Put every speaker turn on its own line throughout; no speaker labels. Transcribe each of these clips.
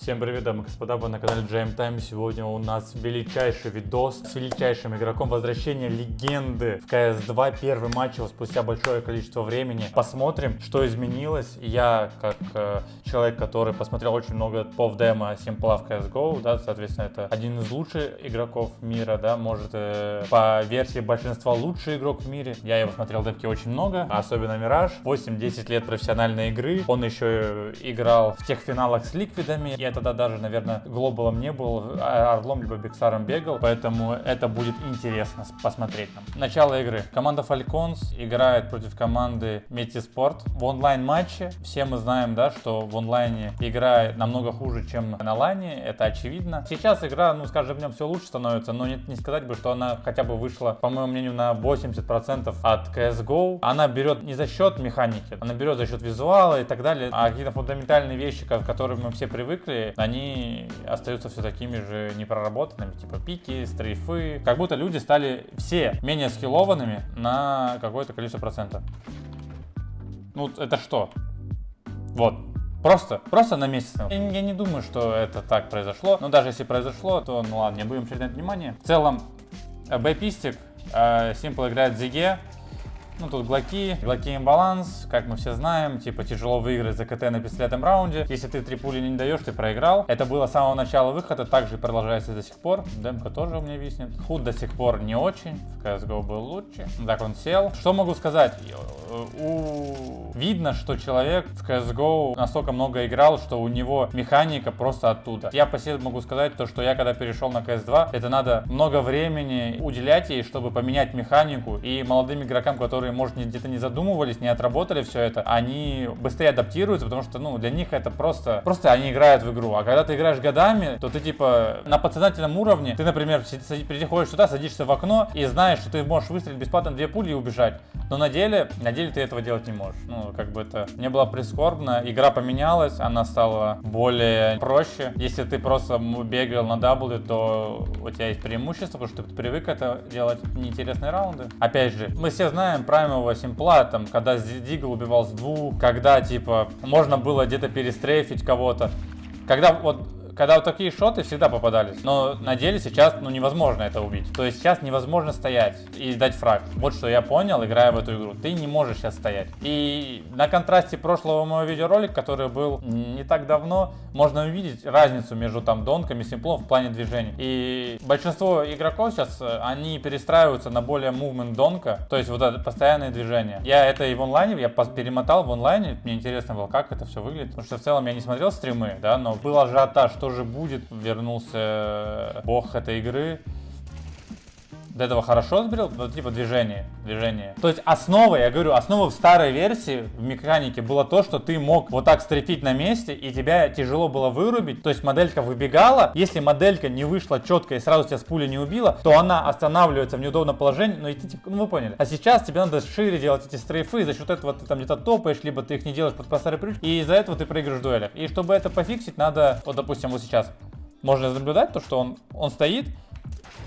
Всем привет, дамы и господа, вы на канале GM Time. Сегодня у нас величайший видос с величайшим игроком, возвращение легенды в CS2, первый матч его спустя большое количество времени. Посмотрим, что изменилось. Я, как человек, который посмотрел очень много POV-демо Симпла в CSGO, да, соответственно, это один из лучших игроков мира, да, может, по версии большинства лучший игрок в мире. Я его смотрел демки очень много, особенно Мираж. 8-10 лет профессиональной игры. Он еще играл в тех финалах с Ликвидами. Я тогда даже, наверное, глобалом не был, Орлом либо Биксаром бегал, поэтому это будет интересно посмотреть нам. Начало игры. Команда Falcons играет против команды Metisport в онлайн-матче. Все мы знаем, да, что в онлайне игра намного хуже, чем на лане, это очевидно. Сейчас игра, ну, скажем, в нем все лучше становится, но не сказать бы, что она хотя бы вышла, по моему мнению, на 80% от CSGO. Она берет не за счет механики, она берет за счет визуала и так далее, а какие-то фундаментальные вещи, к которым мы все привыкли, они остаются все такими же непроработанными, типа пики, стрейфы. Как будто люди стали все менее скиллованными на какое-то количество процентов. Ну, это что? Вот. Просто на месяц. Я не думаю, что это так произошло. Но даже если произошло, то ну ладно, не будем обращать внимание. В целом, Б-пистик, Simple играет ZG. Ну, тут глоки имбаланс, как мы все знаем, типа тяжело выиграть за КТ на 500-м раунде. Если ты 3 пули не даешь, ты проиграл. Это было с самого начала выхода, также продолжается до сих пор. Демка тоже у меня виснет. Худ до сих пор не очень, в CSGO был лучше. Так он сел. Что могу сказать? Видно, что человек в CSGO настолько много играл, что у него механика просто оттуда. Я по себе могу сказать то, что я когда перешел на CS2, это надо много времени уделять ей, чтобы поменять механику. И молодым игрокам, которые, может, где-то не задумывались, не отработали все это, они быстрее адаптируются, потому что, ну, для них это просто они играют в игру. А когда ты играешь годами, то ты, типа, на подсознательном уровне, ты, например, приходишь сюда, садишься в окно и знаешь, что ты можешь выстрелить бесплатно 2 пули и убежать. Но на деле ты этого делать не можешь. Ну, как бы это не было прискорбно. Игра поменялась, она стала более проще. Если ты просто бегал на W, то у тебя есть преимущество, потому что ты привык это делать неинтересные раунды. Опять же, мы все знаем праймового Симпла, там, когда Дигл убивал с 2, когда, типа, можно было где-то перестрейфить кого-то. Когда вот такие шоты всегда попадались, но на деле сейчас, ну, невозможно это убить. То есть сейчас невозможно стоять и дать фраг. Вот что я понял, играя в эту игру. Ты не можешь сейчас стоять. И на контрасте прошлого моего видеоролика, который был не так давно, можно увидеть разницу между там донками и симплом в плане движений. И большинство игроков сейчас, они перестраиваются на более мувмент донка, то есть вот это постоянные движения. Я это и в онлайне, я перемотал в онлайне, мне интересно было, как это все выглядит. Потому что в целом я не смотрел стримы, да, но был ажиотаж, что же будет, вернулся бог этой игры. До этого хорошо сбрил, ну, типа движение. То есть основа, я говорю, основа в старой версии, в механике было то, что ты мог вот так стрейфить на месте, и тебя тяжело было вырубить. То есть моделька выбегала, если моделька не вышла четко и сразу тебя с пули не убила, то она останавливается в неудобном положении, ну и ты, типа, ну вы поняли. А сейчас тебе надо шире делать эти стрейфы, за счет этого ты там где-то топаешь, либо ты их не делаешь по старой привычке, и из-за этого ты проигрываешь в дуэлях. И чтобы это пофиксить, надо, вот допустим, вот сейчас можно наблюдать то, что он стоит,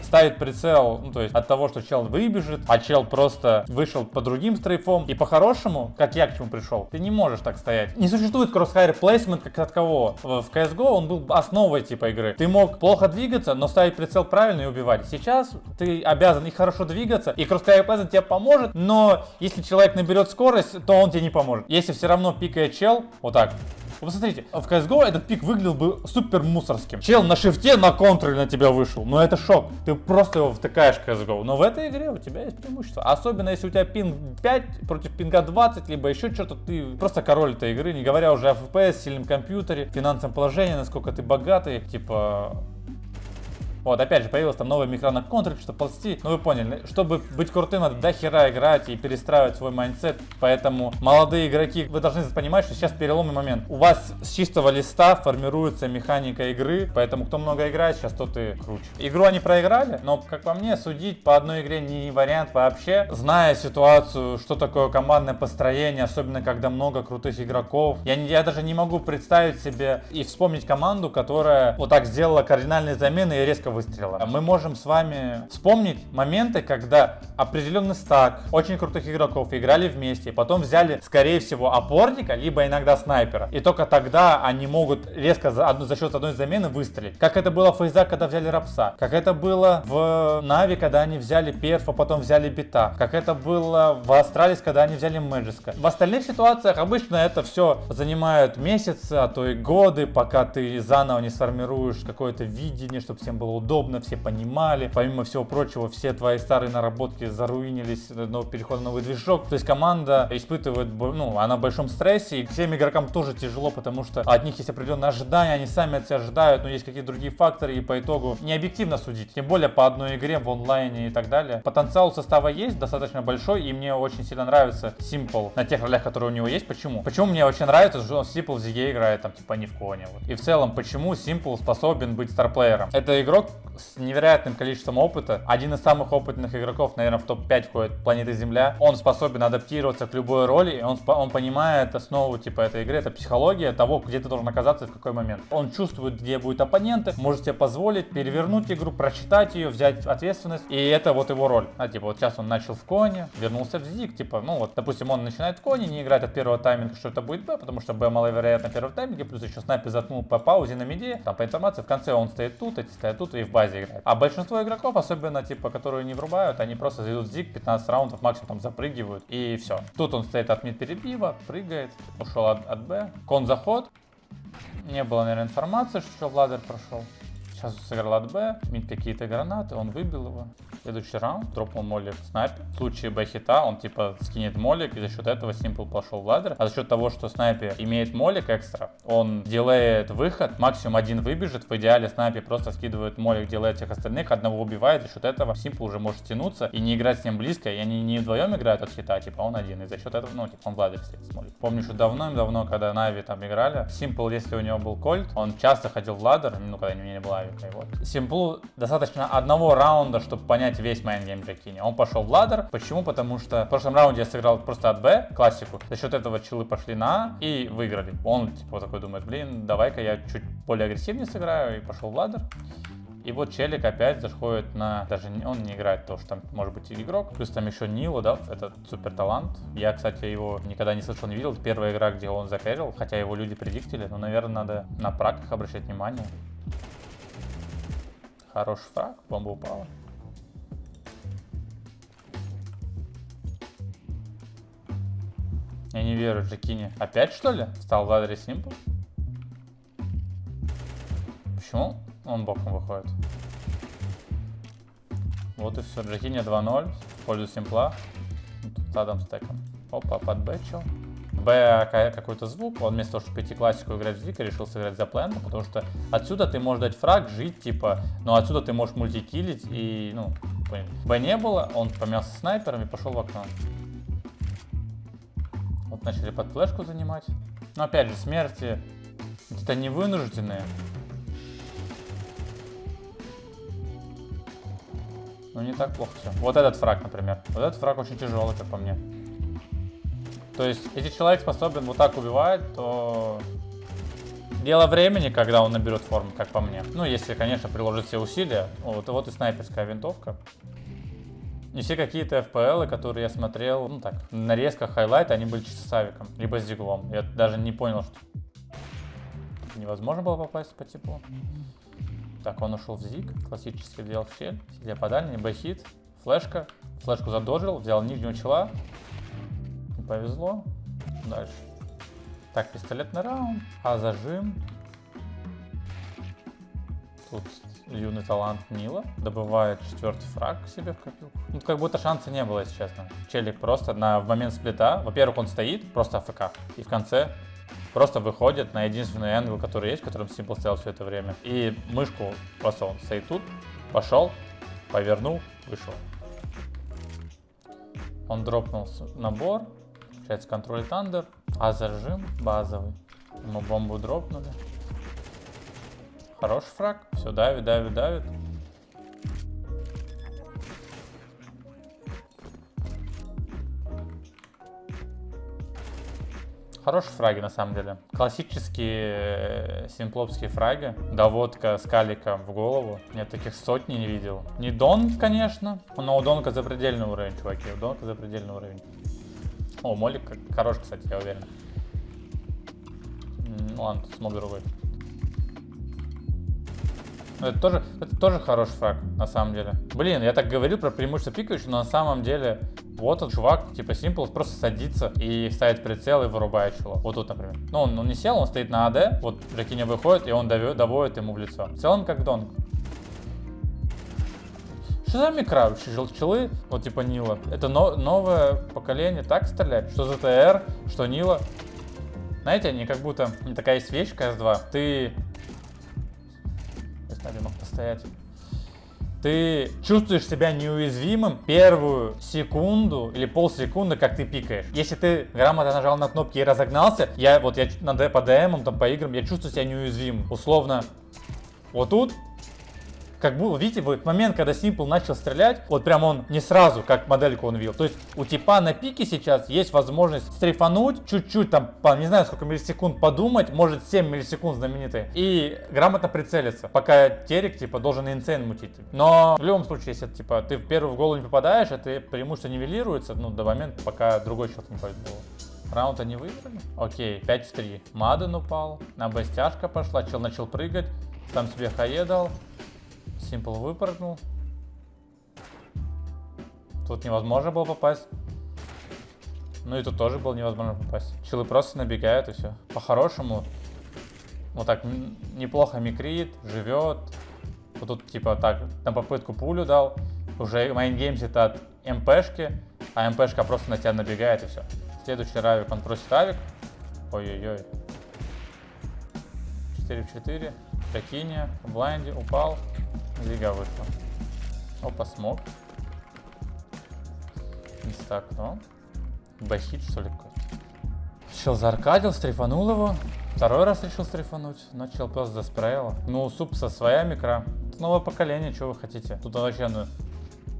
ставит прицел, ну, то есть от того, что чел выбежит, а чел просто вышел по другим стрейфом. И по-хорошему, как я к чему пришел, ты не можешь так стоять. Не существует crosshair placement как такового. В CSGO он был основой типа игры. Ты мог плохо двигаться, но ставить прицел правильно и убивать. Сейчас ты обязан и хорошо двигаться, и crosshair placement тебе поможет, но если человек наберет скорость, то он тебе не поможет. Если все равно пикает чел, вот так. Вы посмотрите, в CSGO этот пик выглядел бы супер мусорским. Чел на шифте на контроле на тебя вышел. Но это шок. Ты просто его втыкаешь в CSGO. Но в этой игре у тебя есть преимущество. Особенно если у тебя пинг 5 против пинга 20, либо еще что-то. Ты просто король этой игры. Не говоря уже о FPS, сильном компьютере, финансовом положении, насколько ты богатый. Типа... Вот, опять же, появилась там новая микро на контроль, что ползти. Ну, вы поняли, чтобы быть крутым, надо до хера играть и перестраивать свой майндсет. Поэтому, молодые игроки, вы должны понимать, что сейчас переломный момент. У вас с чистого листа формируется механика игры, поэтому кто много играет, сейчас тот и круче. Игру они проиграли, но, как по мне, судить по одной игре не вариант вообще. Зная ситуацию, что такое командное построение, особенно когда много крутых игроков, я даже не могу представить себе и вспомнить команду, которая вот так сделала кардинальные замены и резко выстрела. Мы можем с вами вспомнить моменты, когда определенный стак очень крутых игроков играли вместе, потом взяли, скорее всего, опорника, либо иногда снайпера. И только тогда они могут резко за счет одной замены выстрелить. Как это было в Фейзах, когда взяли Рапса. Как это было в Нави, когда они взяли Перфа, потом взяли Бита. Как это было в Астралис, когда они взяли Мэджиска. В остальных ситуациях обычно это все занимает месяцы, а то и годы, пока ты заново не сформируешь какое-то видение, чтобы всем было удобно, все понимали. Помимо всего прочего, все твои старые наработки заруинились, переход на новый движок. То есть команда испытывает, она в большом стрессе, и всем игрокам тоже тяжело, потому что от них есть определенные ожидания, они сами от себя ожидают, но есть какие-то другие факторы, и по итогу не объективно судить. Тем более по одной игре в онлайне и так далее. Потенциал у состава есть, достаточно большой, и мне очень сильно нравится Simple на тех ролях, которые у него есть. Почему? Почему мне очень нравится, что Simple в Зиге играет там типа не в коне. Вот. И в целом, почему Simple способен быть старплеером? Это игрок с невероятным количеством опыта. Один из самых опытных игроков, наверное, в топ-5 входит планеты Земля. Он способен адаптироваться к любой роли, и он понимает основу типа этой игры. Это психология того, где ты должен оказаться и в какой момент. Он чувствует, где будут оппоненты, может себе позволить перевернуть игру, прочитать ее, взять ответственность. И это вот его роль. Типа вот сейчас он начал в коне, вернулся в Зиг, типа, допустим, он начинает в коне, не играет от первого тайминга, что это будет Б, потому что Б маловероятно в первом тайминге, плюс еще снайпер заткнул по паузе на миде, там по информации, в конце он стоит тут, эти стоят тут и в базе играет. А большинство игроков, особенно типа, которые не врубают, они просто зайдут в Зиг, 15 раундов максимум там запрыгивают и все. Тут он стоит от мид перебива, прыгает, ушел от Б, кон заход, не было, наверное, информации, что Владер прошел. Сейчас сыграл от Б, мид какие-то гранаты, он выбил его. Следующий раунд, дропнул молик снайпер. В случае Б-хита он типа скинет молик, и за счет этого Simple пошел в ладер. А за счет того, что снайпер имеет молик экстра, он делает выход, максимум один выбежит. В идеале снайпер просто скидывает молик, делает всех остальных, одного убивает. За счет этого Simple уже может тянуться и не играть с ним близко. И они не вдвоем играют от хита, типа он один. И за счет этого, он в ладере стоит с молик. Помню, что давно, когда Нави там играли, Simple, если у него был кольт, он часто ходил в ладер, когда у него не было авика. Вот. Simple достаточно одного раунда, чтобы понять весь майнгейм Джакини. Он пошел в ладер. Почему? Потому что в прошлом раунде я сыграл просто от Б, классику. За счет этого чилы пошли на А и выиграли. Он типа такой думает, давай-ка я чуть более агрессивнее сыграю, и пошел в ладер. И вот челик опять заходит на... Даже он не играет, потому что там может быть и игрок. Плюс там еще Нило, да, это супер талант. Я, кстати, его никогда не слышал, не видел. Это первая игра, где он закэрил, хотя его люди предиктили. Но, наверное, надо на праках обращать внимание. Хороший фраг, бомба упала. Я не верю, Джакини. Опять, что ли? Стал в ладере Simple? Почему он боком выходит? Вот и все. Джакини 2-0. В пользу Симпла. Тут с Адам стеком. Опа, подбэчил. Б какой-то звук. Он вместо того, чтобы пойти классику играть в Зика, решил сыграть за плента, потому что отсюда ты можешь дать фраг, жить, типа, но отсюда ты можешь мультикилить и, Б не было, он помялся снайпером и пошел в окно. Вот начали под флешку занимать. Но опять же, смерти это не вынужденные. Не так плохо все. Вот этот фраг, например. Вот этот фраг очень тяжелый, как по мне. То есть, если человек способен вот так убивать, то дело времени, когда он наберет форму, как по мне. Если, конечно, приложить все усилия. Вот и снайперская винтовка. И все какие-то FPL, которые я смотрел, нарезка, хайлайты, они были чисто с авиком, либо с диглом. Я даже не понял, что невозможно было попасть по типу. Так, он ушел в Зиг, классический делал в щель, сидя по дальней, бэхит, флешка, флешку задожил, взял нижнего чела. Не повезло. Дальше. Так, пистолетный раунд, зажим. Тут юный талант Нила добывает 4-й фраг себе в копилку. Как будто шанса не было, если честно. Челик просто в момент сплита, во-первых, он стоит, просто АФК, и в конце просто выходит на единственный энгл, который есть, которым Simple стоял все это время. И мышку просто он стоит тут, пошел, повернул, вышел. Он дропнул набор, получается контроль Thunder, зажим базовый. Ему бомбу дропнули. Хороший фраг, все, давит. Хорошие фраги, на самом деле. Классические симпловские фраги. Доводка с каликом в голову. Я таких сотни не видел. Не Дон, конечно, но у Донка запредельный уровень, чуваки. У Донка запредельный уровень. О, молик хорош, кстати, я уверен. Ну ладно, тут смог другой. Это тоже хороший фраг, на самом деле. Блин, я так говорил про преимущество пикающего, но на самом деле вот этот чувак, типа Simple, просто садится и ставит прицел и вырубает чего. Вот тут, например. Ну, он не сел, он стоит на АД, вот Ракиня выходит, и он доводит ему в лицо. В целом, как Донг. Что за микро? Челы, вот типа Нила. Это новое поколение так стреляет, что за ТР, что Нила. Знаете, они как будто, такая есть вещь в CS2, ты... мог постоять. Ты чувствуешь себя неуязвимым первую секунду или полсекунды, как ты пикаешь. Если ты грамотно нажал на кнопки и разогнался, я по ДМам, там, по играм, я чувствую себя неуязвимым. Условно, вот тут, как бы, видите, в момент, когда Simple начал стрелять, вот прям он не сразу, как модельку он видел. То есть у типа на пике сейчас есть возможность стрейфануть, чуть-чуть там, не знаю сколько миллисекунд подумать, может 7 миллисекунд знаменитые, и грамотно прицелиться, пока терек, типа, должен инсейн мутить. Но в любом случае, если, типа, ты в первую в голову не попадаешь, это преимущество нивелируется, ну, до момента, пока другой человек не пойдет в голову. Раунд они выиграли? Окей, 5 в 3. Маден упал, на Б стяжка пошла, чел начал прыгать, сам себе хае дал. Simple выпрыгнул. Тут невозможно было попасть. Ну и тут тоже было невозможно попасть. Челы просто набегают и все. По-хорошему, вот так неплохо микрит, живет. Вот тут типа так на попытку пулю дал. Уже мейнгеймс это от МПшки, а МПшка просто на тебя набегает и все. Следующий равик, он просит авик. Ой-ой-ой. 4 в 4. Ракиня в блайнде упал. Лига вышла. Опа, смог. Не так, но. Бахит, что ли, какой-то. Чел зааркадил, стрейфанул его. Второй раз решил стрейфануть, но чел просто заспрейл. Ну, супса своя микро. Новое поколение, что вы хотите. Тут вообще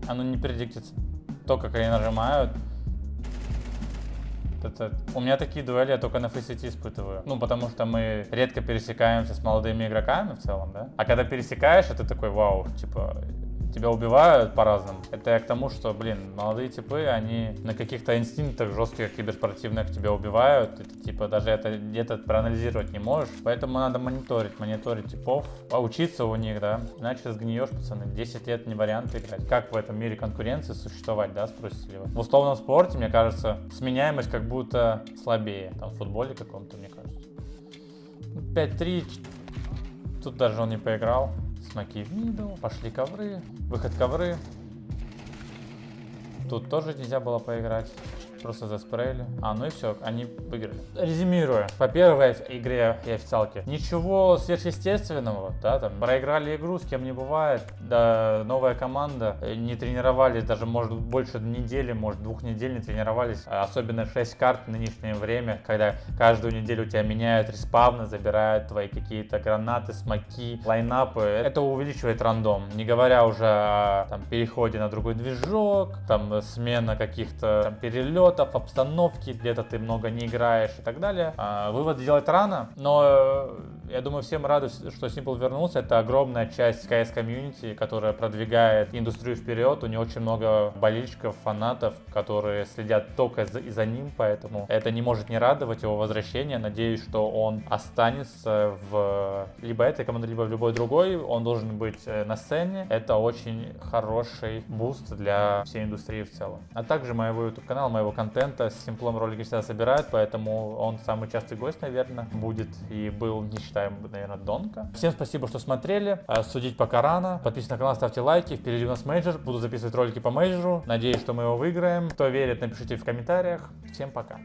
оно не предиктится. То, как они нажимают. У меня такие дуэли я только на FaceIT испытываю. Ну, потому что мы редко пересекаемся с молодыми игроками в целом, да? А когда пересекаешь, это такой, вау, типа, тебя убивают по-разному. Это я к тому, что, блин, молодые типы, они на каких-то инстинктах жестких киберспортивных тебя убивают. И ты, типа, даже это где-то проанализировать не можешь. Поэтому надо мониторить типов, поучиться у них, да? Иначе сгниешь, пацаны. 10 лет не вариант играть. Как в этом мире конкуренции существовать, да, спросите вы? В условном спорте, мне кажется, сменяемость как будто слабее. Там в футболе каком-то, мне кажется. 5-3. Тут даже он не поиграл. Смоки в мидл, пошли ковры, выход ковры. Тут тоже нельзя было поиграть, просто заспрейли. Ну и все, они выиграли. Резюмируя, по первой игре и официалке, ничего сверхъестественного, да, там, проиграли игру, с кем не бывает, да, новая команда, не тренировались, даже, может, больше недели, может, 2 недель не тренировались, особенно 6 карт в нынешнее время, когда каждую неделю у тебя меняют респавны, забирают твои какие-то гранаты, смоки, лайнапы, это увеличивает рандом, не говоря уже о там, переходе на другой движок, там, смена каких-то там, перелетов, обстановки, где-то ты много не играешь и так далее. Вывод делать рано, но я думаю, всем рады, что Simple вернулся. Это огромная часть CS комьюнити, которая продвигает индустрию вперед. У него очень много болельщиков, фанатов, которые следят только за ним, поэтому это не может не радовать его возвращение. Надеюсь, что он останется в либо этой команде, либо в любой другой. Он должен быть на сцене. Это очень хороший буст для всей индустрии в целом. А также моего YouTube-канала, моего контента с Simple ролики всегда собирают, поэтому он самый частый гость, наверное, будет и был, не считая, наверное, Донка. Всем спасибо, что смотрели. Судить пока рано. Подписывайтесь на канал, ставьте лайки. Впереди у нас мейджор. Буду записывать ролики по мейджору. Надеюсь, что мы его выиграем. Кто верит, напишите в комментариях. Всем пока.